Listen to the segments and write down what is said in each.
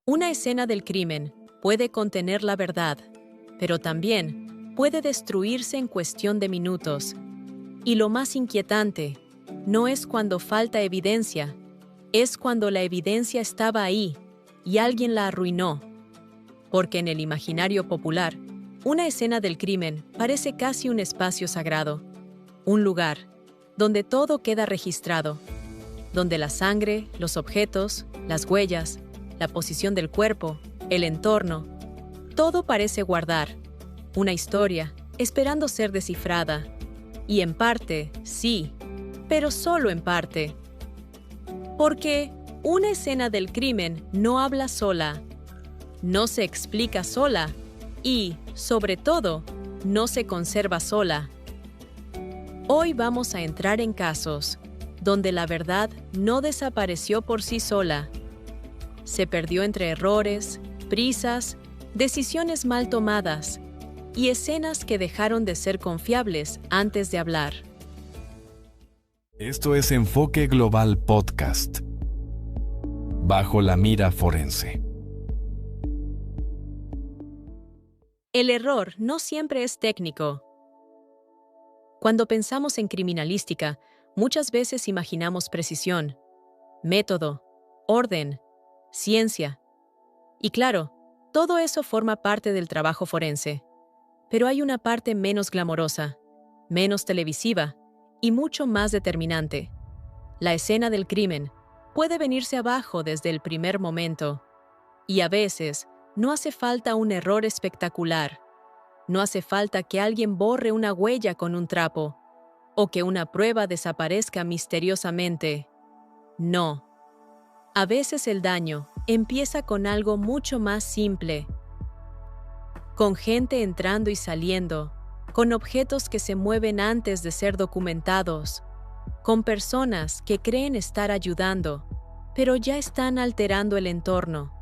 Una escena del crimen puede contener la verdad, pero también puede destruirse en cuestión de minutos. Y lo más inquietante no es cuando falta evidencia, es cuando la evidencia estaba ahí y alguien la arruinó. Porque en el imaginario popular, una escena del crimen parece casi un espacio sagrado, un lugar donde todo queda registrado, donde la sangre, los objetos, las huellas, la posición del cuerpo, el entorno, todo parece guardar una historia esperando ser descifrada. Y en parte, sí, pero solo en parte. Porque una escena del crimen no habla sola, no se explica sola y, sobre todo, no se conserva sola. Hoy vamos a entrar en casos donde la verdad no desapareció por sí sola. Se perdió entre errores, prisas, decisiones mal tomadas y escenas que dejaron de ser confiables antes de hablar. Esto es Enfoque Global Podcast. Bajo la mira forense. El error no siempre es técnico. Cuando pensamos en criminalística, muchas veces imaginamos precisión, método, orden, ciencia. Y claro, todo eso forma parte del trabajo forense. Pero hay una parte menos glamorosa, menos televisiva y mucho más determinante. La escena del crimen puede venirse abajo desde el primer momento. Y a veces no hace falta un error espectacular. No hace falta que alguien borre una huella con un trapo o que una prueba desaparezca misteriosamente. No. A veces el daño empieza con algo mucho más simple. Con gente entrando y saliendo, con objetos que se mueven antes de ser documentados, con personas que creen estar ayudando, pero ya están alterando el entorno,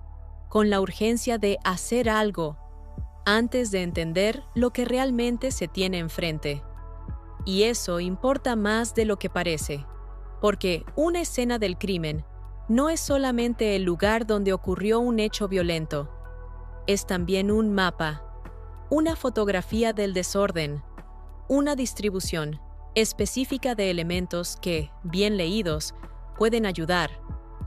con la urgencia de hacer algo antes de entender lo que realmente se tiene enfrente. Y eso importa más de lo que parece, porque una escena del crimen no es solamente el lugar donde ocurrió un hecho violento, es también un mapa, una fotografía del desorden, una distribución específica de elementos que, bien leídos, pueden ayudar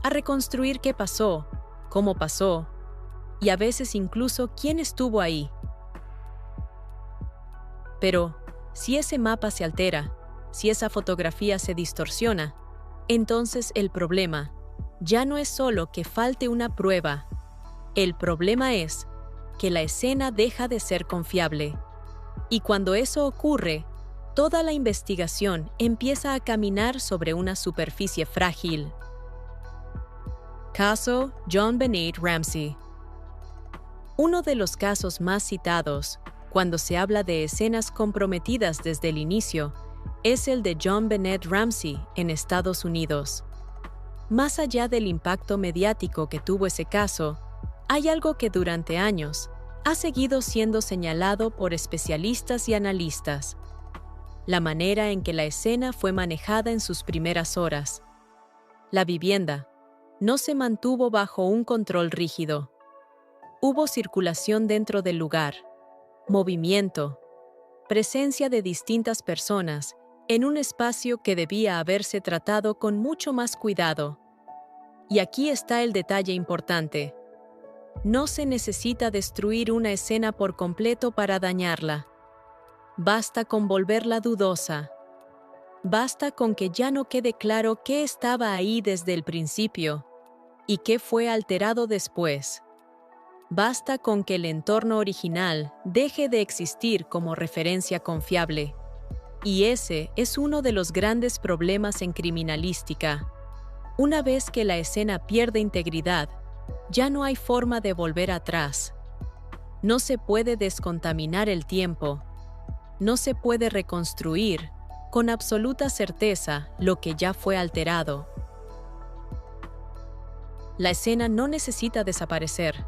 a reconstruir qué pasó, cómo pasó, y a veces incluso quién estuvo ahí. Pero, si ese mapa se altera, si esa fotografía se distorsiona, entonces el problema ya no es solo que falte una prueba. El problema es que la escena deja de ser confiable. Y cuando eso ocurre, toda la investigación empieza a caminar sobre una superficie frágil. Caso JonBenét Ramsey. Uno de los casos más citados, cuando se habla de escenas comprometidas desde el inicio, es el de JonBenét Ramsey en Estados Unidos. Más allá del impacto mediático que tuvo ese caso, hay algo que durante años ha seguido siendo señalado por especialistas y analistas: la manera en que la escena fue manejada en sus primeras horas. La vivienda no se mantuvo bajo un control rígido. Hubo circulación dentro del lugar, movimiento, presencia de distintas personas en un espacio que debía haberse tratado con mucho más cuidado. Y aquí está el detalle importante. No se necesita destruir una escena por completo para dañarla. Basta con volverla dudosa. Basta con que ya no quede claro qué estaba ahí desde el principio y qué fue alterado después. Basta con que el entorno original deje de existir como referencia confiable. Y ese es uno de los grandes problemas en criminalística. Una vez que la escena pierde integridad, ya no hay forma de volver atrás. No se puede descontaminar el tiempo. No se puede reconstruir con absoluta certeza lo que ya fue alterado. La escena no necesita desaparecer.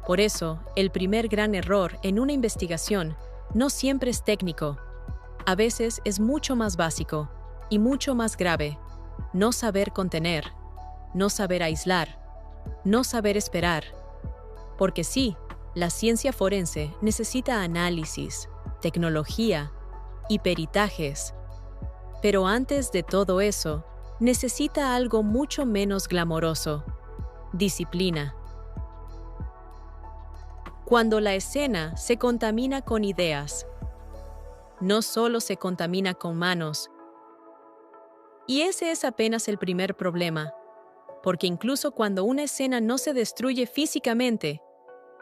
Por eso, el primer gran error en una investigación no siempre es técnico. A veces es mucho más básico y mucho más grave: no saber contener, no saber aislar, no saber esperar. Porque sí, la ciencia forense necesita análisis, tecnología y peritajes. Pero antes de todo eso, necesita algo mucho menos glamoroso: disciplina. Cuando la escena se contamina con ideas, no solo se contamina con manos. Y ese es apenas el primer problema, porque incluso cuando una escena no se destruye físicamente,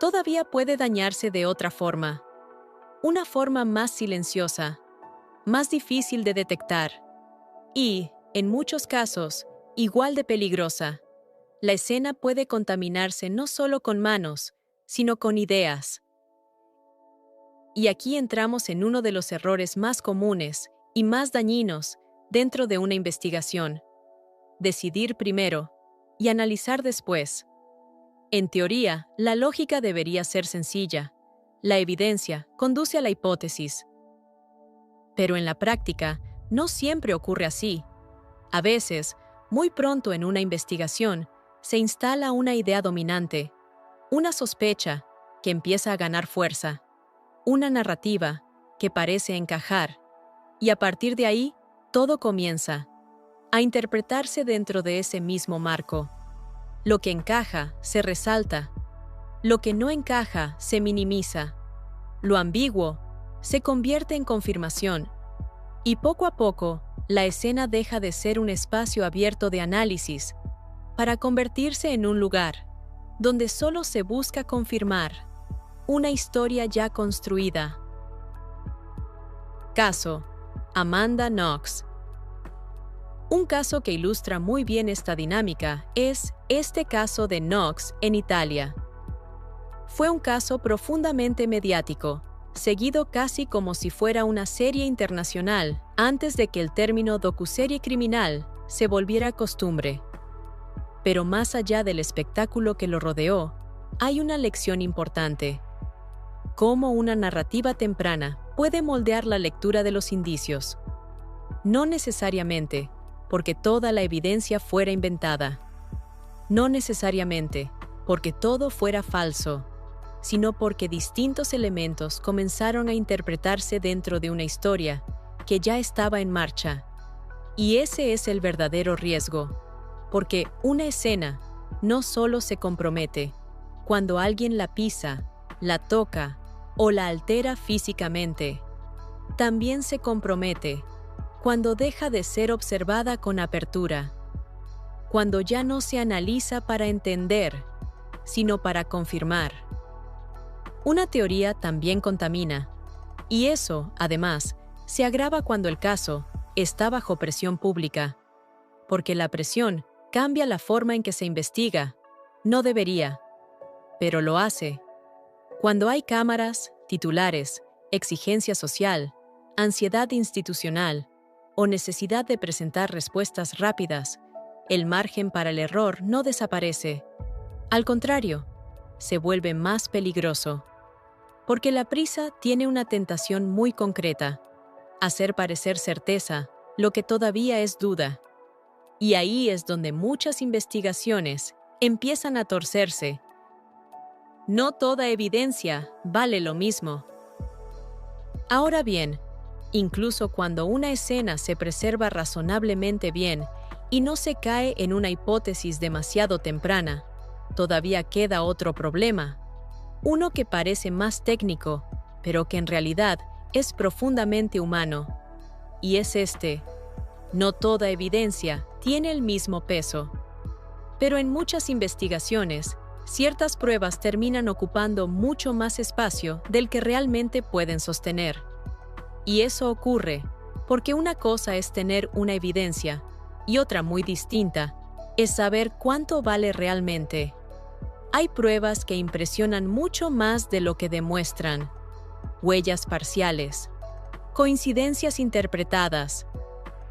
todavía puede dañarse de otra forma. Una forma más silenciosa, más difícil de detectar y, en muchos casos, igual de peligrosa. La escena puede contaminarse no solo con manos, sino con ideas. Y aquí entramos en uno de los errores más comunes y más dañinos dentro de una investigación: decidir primero y analizar después. En teoría, la lógica debería ser sencilla. La evidencia conduce a la hipótesis. Pero en la práctica, no siempre ocurre así. A veces, muy pronto en una investigación, se instala una idea dominante, una sospecha que empieza a ganar fuerza, una narrativa que parece encajar, y a partir de ahí, todo comienza a interpretarse dentro de ese mismo marco. Lo que encaja se resalta, lo que no encaja se minimiza, lo ambiguo se convierte en confirmación, y poco a poco, la escena deja de ser un espacio abierto de análisis para convertirse en un lugar donde solo se busca confirmar una historia ya construida. Caso: Amanda Knox. Un caso que ilustra muy bien esta dinámica es este caso de Knox en Italia. Fue un caso profundamente mediático, seguido casi como si fuera una serie internacional, antes de que el término docuserie criminal se volviera costumbre. Pero más allá del espectáculo que lo rodeó, hay una lección importante: cómo una narrativa temprana puede moldear la lectura de los indicios. No necesariamente porque toda la evidencia fuera inventada. No necesariamente porque todo fuera falso, sino porque distintos elementos comenzaron a interpretarse dentro de una historia que ya estaba en marcha. Y ese es el verdadero riesgo, porque una escena no solo se compromete cuando alguien la pisa, la toca o la altera físicamente, también se compromete cuando deja de ser observada con apertura, cuando ya no se analiza para entender, sino para confirmar. Una teoría también contamina, y eso, además, se agrava cuando el caso está bajo presión pública, porque la presión cambia la forma en que se investiga. No debería, pero lo hace. Cuando hay cámaras, titulares, exigencia social, ansiedad institucional o necesidad de presentar respuestas rápidas, el margen para el error no desaparece. Al contrario, se vuelve más peligroso. Porque la prisa tiene una tentación muy concreta: hacer parecer certeza lo que todavía es duda. Y ahí es donde muchas investigaciones empiezan a torcerse. No toda evidencia vale lo mismo. Ahora bien, incluso cuando una escena se preserva razonablemente bien y no se cae en una hipótesis demasiado temprana, todavía queda otro problema. Uno que parece más técnico, pero que en realidad es profundamente humano. Y es este: no toda evidencia tiene el mismo peso. Pero en muchas investigaciones, ciertas pruebas terminan ocupando mucho más espacio del que realmente pueden sostener. Y eso ocurre porque una cosa es tener una evidencia y otra muy distinta es saber cuánto vale realmente. Hay pruebas que impresionan mucho más de lo que demuestran: huellas parciales, coincidencias interpretadas,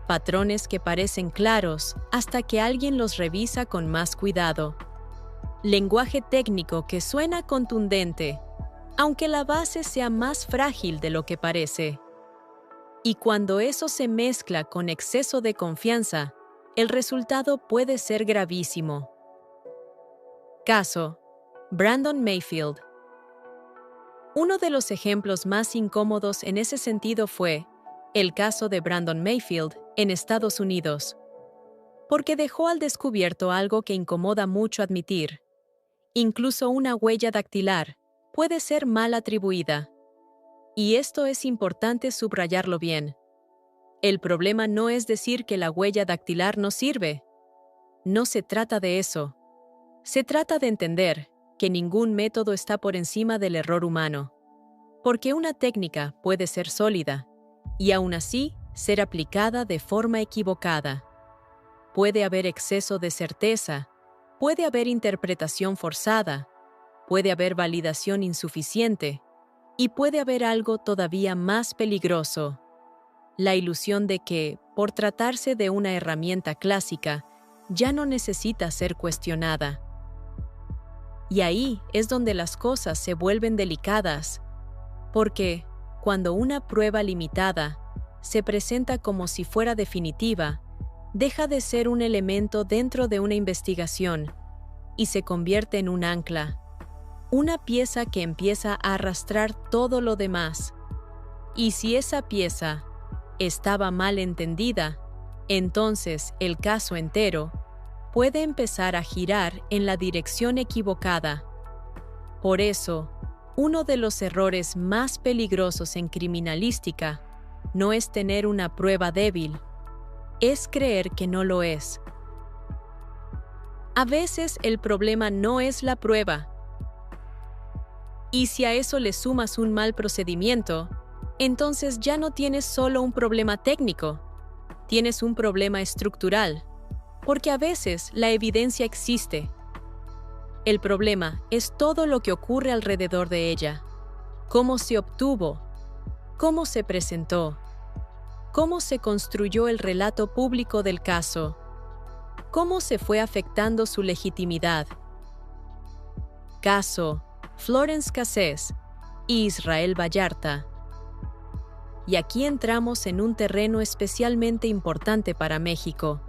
patrones que parecen claros hasta que alguien los revisa con más cuidado, lenguaje técnico que suena contundente, aunque la base sea más frágil de lo que parece. Y cuando eso se mezcla con exceso de confianza, el resultado puede ser gravísimo. Caso: Brandon Mayfield. Uno de los ejemplos más incómodos en ese sentido fue el caso de Brandon Mayfield en Estados Unidos, porque dejó al descubierto algo que incomoda mucho admitir. Incluso una huella dactilar puede ser mal atribuida. Y esto es importante subrayarlo bien. El problema no es decir que la huella dactilar no sirve. No se trata de eso. Se trata de entender que ningún método está por encima del error humano, porque una técnica puede ser sólida y aún así ser aplicada de forma equivocada. Puede haber exceso de certeza, puede haber interpretación forzada, puede haber validación insuficiente y puede haber algo todavía más peligroso: la ilusión de que, por tratarse de una herramienta clásica, ya no necesita ser cuestionada. Y ahí es donde las cosas se vuelven delicadas, porque cuando una prueba limitada se presenta como si fuera definitiva, deja de ser un elemento dentro de una investigación y se convierte en un ancla, una pieza que empieza a arrastrar todo lo demás. Y si esa pieza estaba mal entendida, entonces el caso entero puede empezar a girar en la dirección equivocada. Por eso, uno de los errores más peligrosos en criminalística no es tener una prueba débil, es creer que no lo es. A veces el problema no es la prueba. Y si a eso le sumas un mal procedimiento, entonces ya no tienes solo un problema técnico, tienes un problema estructural. Porque a veces la evidencia existe. El problema es todo lo que ocurre alrededor de ella. Cómo se obtuvo, cómo se presentó, cómo se construyó el relato público del caso, cómo se fue afectando su legitimidad. Caso: Florence Cassés y Israel Vallarta. Y aquí entramos en un terreno especialmente importante para México,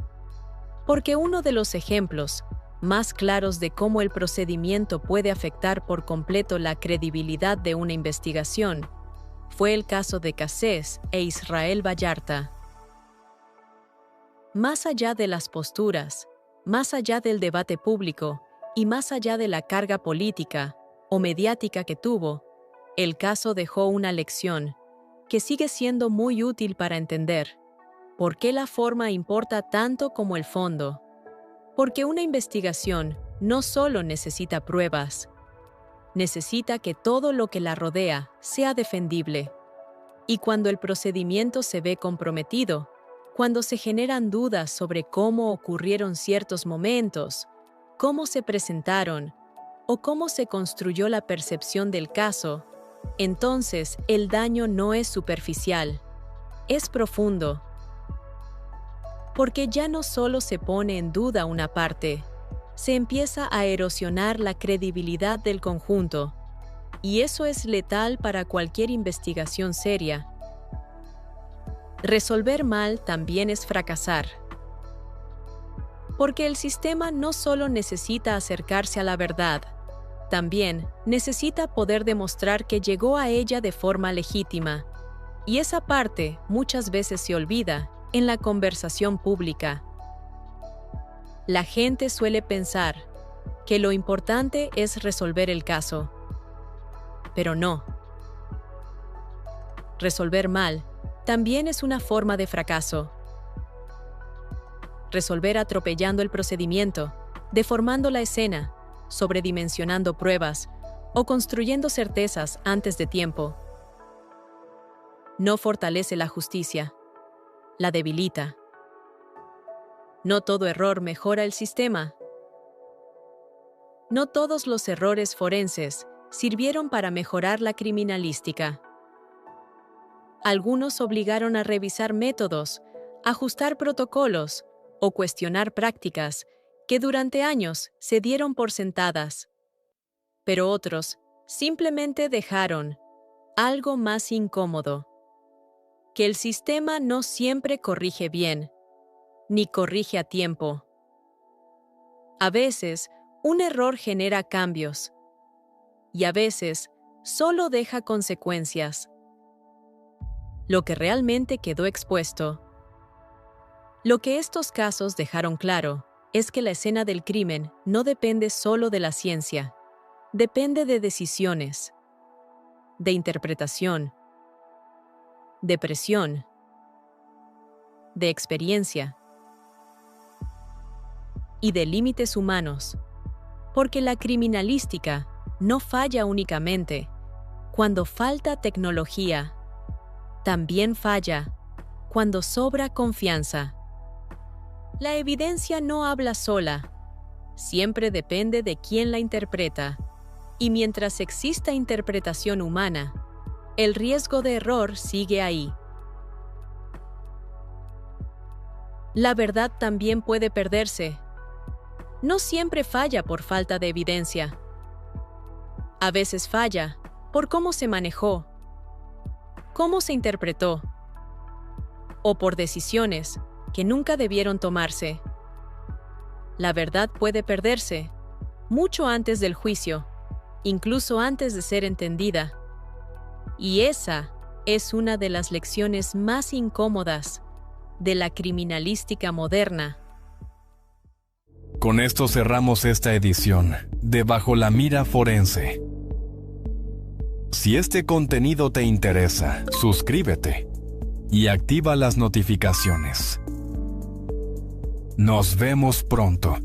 porque uno de los ejemplos más claros de cómo el procedimiento puede afectar por completo la credibilidad de una investigación fue el caso de Cassés e Israel Vallarta. Más allá de las posturas, más allá del debate público y más allá de la carga política o mediática que tuvo, el caso dejó una lección que sigue siendo muy útil para entender ¿por qué la forma importa tanto como el fondo? Porque una investigación no solo necesita pruebas, necesita que todo lo que la rodea sea defendible. Y cuando el procedimiento se ve comprometido, cuando se generan dudas sobre cómo ocurrieron ciertos momentos, cómo se presentaron o cómo se construyó la percepción del caso, entonces el daño no es superficial, es profundo. Porque ya no solo se pone en duda una parte, se empieza a erosionar la credibilidad del conjunto, y eso es letal para cualquier investigación seria. Resolver mal también es fracasar. Porque el sistema no solo necesita acercarse a la verdad, también necesita poder demostrar que llegó a ella de forma legítima, y esa parte muchas veces se olvida en la conversación pública. La gente suele pensar que lo importante es resolver el caso, pero no. Resolver mal también es una forma de fracaso. Resolver atropellando el procedimiento, deformando la escena, sobredimensionando pruebas o construyendo certezas antes de tiempo. No fortalece la justicia, la debilita. No todo error mejora el sistema. No todos los errores forenses sirvieron para mejorar la criminalística. Algunos obligaron a revisar métodos, ajustar protocolos o cuestionar prácticas que durante años se dieron por sentadas. Pero otros simplemente dejaron algo más incómodo: que el sistema no siempre corrige bien, ni corrige a tiempo. A veces, Un error genera cambios y a veces solo deja consecuencias. Lo que realmente quedó expuesto. Lo que estos casos dejaron claro es que la escena del crimen no depende solo de la ciencia, depende de decisiones, de interpretación, de presión, de experiencia y de límites humanos, porque la criminalística no falla únicamente cuando falta tecnología, también falla cuando sobra confianza. La evidencia no habla sola, siempre depende de quién la interpreta, y mientras exista interpretación humana, el riesgo de error sigue ahí. La verdad también puede perderse. No siempre falla por falta de evidencia. A veces falla por cómo se manejó, cómo se interpretó, o por decisiones que nunca debieron tomarse. La verdad puede perderse mucho antes del juicio, incluso antes de ser entendida. Y esa es una de las lecciones más incómodas de la criminalística moderna. Con esto cerramos esta edición de Bajo la Mira Forense. Si este contenido te interesa, suscríbete y activa las notificaciones. Nos vemos pronto.